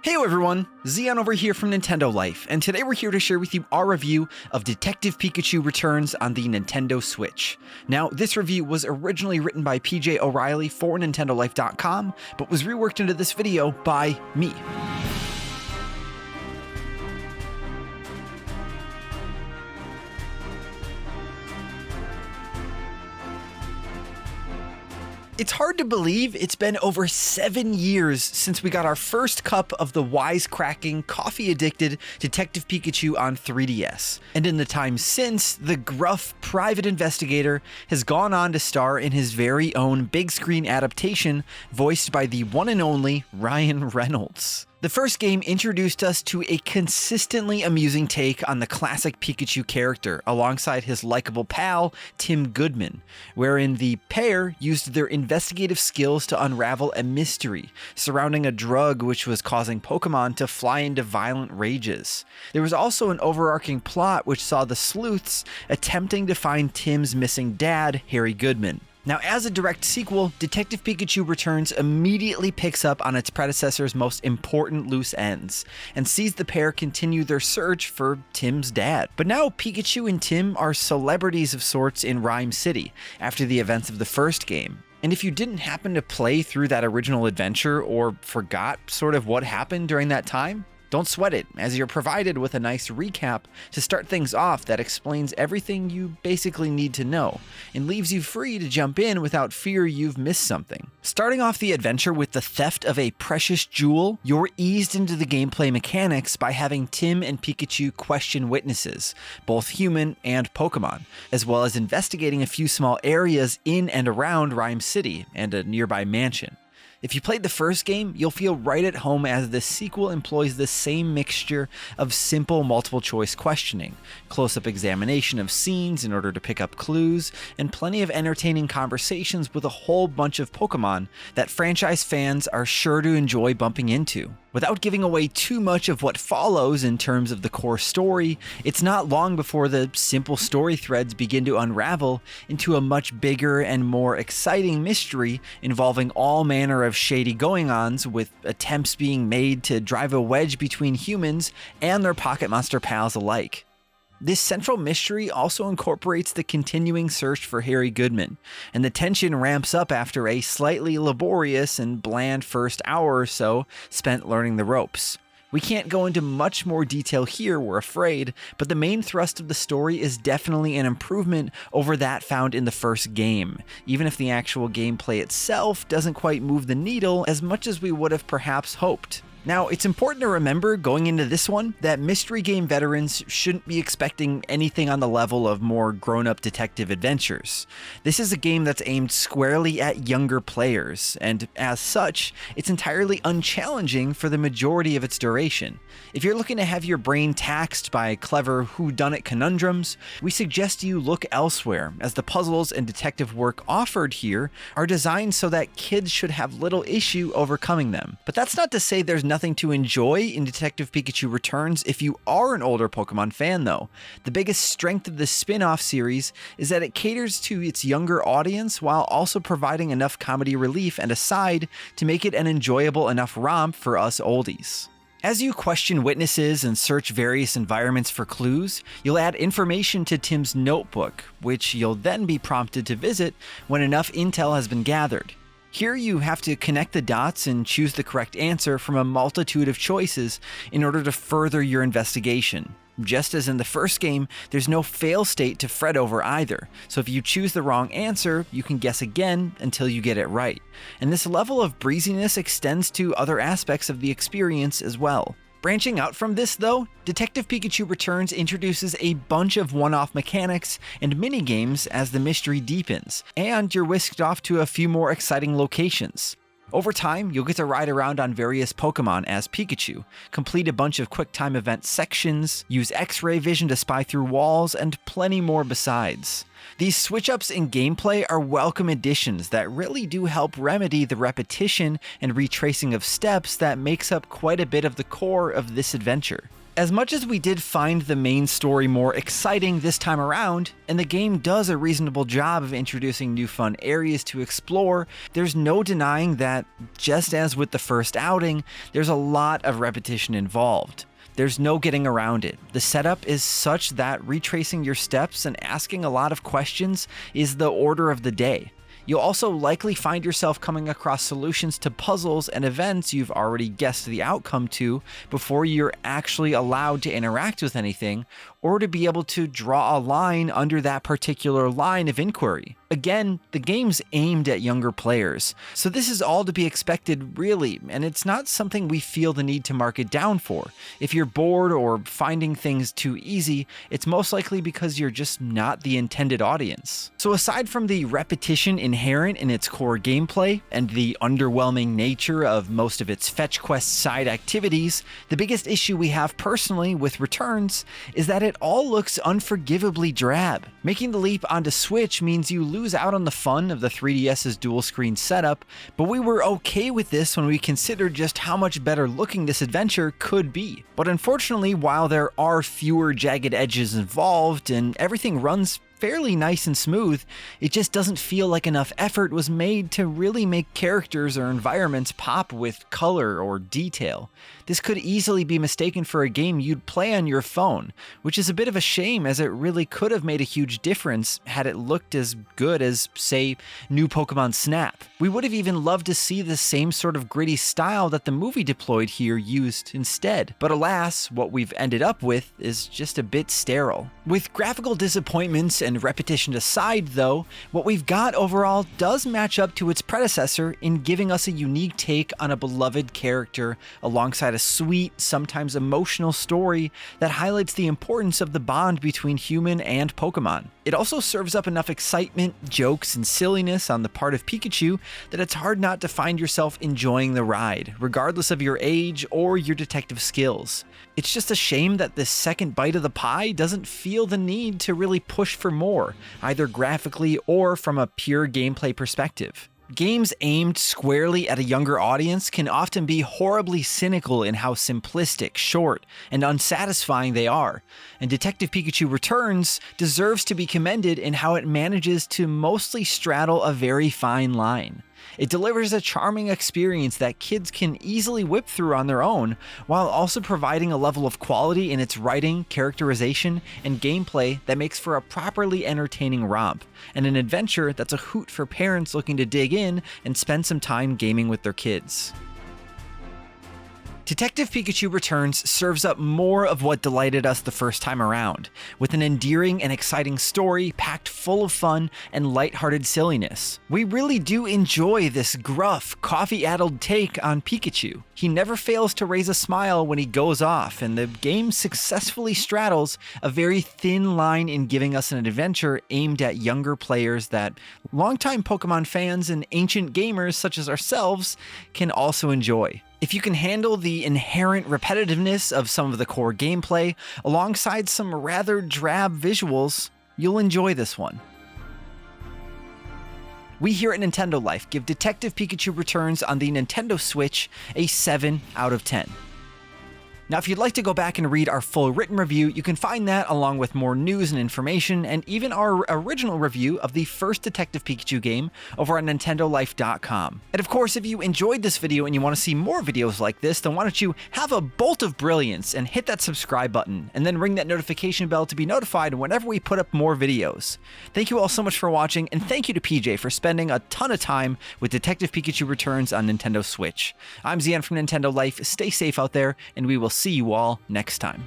Hey everyone, Xeon over here from Nintendo Life, and today we're here to share with you our review of Detective Pikachu Returns on the Nintendo Switch. Now, this review was originally written by PJ O'Reilly for NintendoLife.com, but was reworked into this video by me. It's hard to believe it's been over 7 years since we got our first cup of the wisecracking, coffee-addicted Detective Pikachu on 3DS. And in the time since, the gruff private investigator has gone on to star in his very own big screen adaptation, voiced by the one and only Ryan Reynolds. The first game introduced us to a consistently amusing take on the classic Pikachu character alongside his likable pal, Tim Goodman, wherein the pair used their investigative skills to unravel a mystery surrounding a drug which was causing Pokemon to fly into violent rages. There was also an overarching plot which saw the sleuths attempting to find Tim's missing dad, Harry Goodman. Now, as a direct sequel, Detective Pikachu Returns immediately picks up on its predecessor's most important loose ends, and sees the pair continue their search for Tim's dad. But now, Pikachu and Tim are celebrities of sorts in Rhyme City, after the events of the first game. And if you didn't happen to play through that original adventure, or forgot sort of what happened during that time, don't sweat it, as you're provided with a nice recap to start things off that explains everything you basically need to know, and leaves you free to jump in without fear you've missed something. Starting off the adventure with the theft of a precious jewel, you're eased into the gameplay mechanics by having Tim and Pikachu question witnesses, both human and Pokemon, as well as investigating a few small areas in and around Rhyme City and a nearby mansion. If you played the first game, you'll feel right at home as the sequel employs the same mixture of simple multiple choice questioning, close-up examination of scenes in order to pick up clues, and plenty of entertaining conversations with a whole bunch of Pokemon that franchise fans are sure to enjoy bumping into. Without giving away too much of what follows in terms of the core story, it's not long before the simple story threads begin to unravel into a much bigger and more exciting mystery involving all manner of shady going-ons, with attempts being made to drive a wedge between humans and their Pocket Monster pals alike. This central mystery also incorporates the continuing search for Harry Goodman, and the tension ramps up after a slightly laborious and bland first hour or so spent learning the ropes. We can't go into much more detail here, we're afraid, but the main thrust of the story is definitely an improvement over that found in the first game, even if the actual gameplay itself doesn't quite move the needle as much as we would have perhaps hoped. Now, it's important to remember going into this one that mystery game veterans shouldn't be expecting anything on the level of more grown-up detective adventures. This is a game that's aimed squarely at younger players, and as such, it's entirely unchallenging for the majority of its duration. If you're looking to have your brain taxed by clever whodunit conundrums, we suggest you look elsewhere, as the puzzles and detective work offered here are designed so that kids should have little issue overcoming them. But that's not to say there's nothing to enjoy in Detective Pikachu Returns if you are an older Pokemon fan, though. The biggest strength of this spin-off series is that it caters to its younger audience while also providing enough comedy relief and aside to make it an enjoyable enough romp for us oldies. As you question witnesses and search various environments for clues, you'll add information to Tim's notebook, which you'll then be prompted to visit when enough intel has been gathered. Here you have to connect the dots and choose the correct answer from a multitude of choices in order to further your investigation. Just as in the first game, there's no fail state to fret over either, so if you choose the wrong answer, you can guess again until you get it right. And this level of breeziness extends to other aspects of the experience as well. Branching out from this though, Detective Pikachu Returns introduces a bunch of one-off mechanics and minigames as the mystery deepens, and you're whisked off to a few more exciting locations. Over time, you'll get to ride around on various Pokemon as Pikachu, complete a bunch of quick-time event sections, use X-ray vision to spy through walls, and plenty more besides. These switch-ups in gameplay are welcome additions that really do help remedy the repetition and retracing of steps that makes up quite a bit of the core of this adventure. As much as we did find the main story more exciting this time around, and the game does a reasonable job of introducing new fun areas to explore, there's no denying that, just as with the first outing, there's a lot of repetition involved. There's no getting around it. The setup is such that retracing your steps and asking a lot of questions is the order of the day. You'll also likely find yourself coming across solutions to puzzles and events you've already guessed the outcome to before you're actually allowed to interact with anything, or to be able to draw a line under that particular line of inquiry. Again, the game's aimed at younger players, so this is all to be expected really, and it's not something we feel the need to mark it down for. If you're bored or finding things too easy, it's most likely because you're just not the intended audience. So aside from the repetition inherent in its core gameplay, and the underwhelming nature of most of its fetch quest side activities, the biggest issue we have personally with Returns is that it all looks unforgivably drab. Making the leap onto Switch means you lose out on the fun of the 3DS's dual screen setup, but we were okay with this when we considered just how much better looking this adventure could be. But unfortunately, while there are fewer jagged edges involved and everything runs fairly nice and smooth, it just doesn't feel like enough effort was made to really make characters or environments pop with color or detail. This could easily be mistaken for a game you'd play on your phone, which is a bit of a shame as it really could have made a huge difference had it looked as good as, say, new Pokemon Snap. We would have even loved to see the same sort of gritty style that the movie deployed here used instead. But alas, what we've ended up with is just a bit sterile. With graphical disappointments and repetition aside though, what we've got overall does match up to its predecessor in giving us a unique take on a beloved character alongside a sweet, sometimes emotional story that highlights the importance of the bond between human and Pokemon. It also serves up enough excitement, jokes, and silliness on the part of Pikachu that it's hard not to find yourself enjoying the ride, regardless of your age or your detective skills. It's just a shame that this second bite of the pie doesn't feel the need to really push for more, either graphically or from a pure gameplay perspective. Games aimed squarely at a younger audience can often be horribly cynical in how simplistic, short, and unsatisfying they are, and Detective Pikachu Returns deserves to be commended in how it manages to mostly straddle a very fine line. It delivers a charming experience that kids can easily whip through on their own, while also providing a level of quality in its writing, characterization, and gameplay that makes for a properly entertaining romp, and an adventure that's a hoot for parents looking to dig in and spend some time gaming with their kids. Detective Pikachu Returns serves up more of what delighted us the first time around, with an endearing and exciting story packed full of fun and lighthearted silliness. We really do enjoy this gruff, coffee-addled take on Pikachu. He never fails to raise a smile when he goes off, and the game successfully straddles a very thin line in giving us an adventure aimed at younger players that longtime Pokemon fans and ancient gamers such as ourselves can also enjoy. If you can handle the inherent repetitiveness of some of the core gameplay, alongside some rather drab visuals, you'll enjoy this one. We here at Nintendo Life give Detective Pikachu Returns on the Nintendo Switch a 7 out of 10. Now, if you'd like to go back and read our full written review, you can find that along with more news and information, and even our original review of the first Detective Pikachu game over at NintendoLife.com. And of course, if you enjoyed this video and you want to see more videos like this, then why don't you have a bolt of brilliance and hit that subscribe button, and then ring that notification bell to be notified whenever we put up more videos. Thank you all so much for watching, and thank you to PJ for spending a ton of time with Detective Pikachu Returns on Nintendo Switch. I'm Zian from Nintendo Life. Stay safe out there, and we will see you all next time.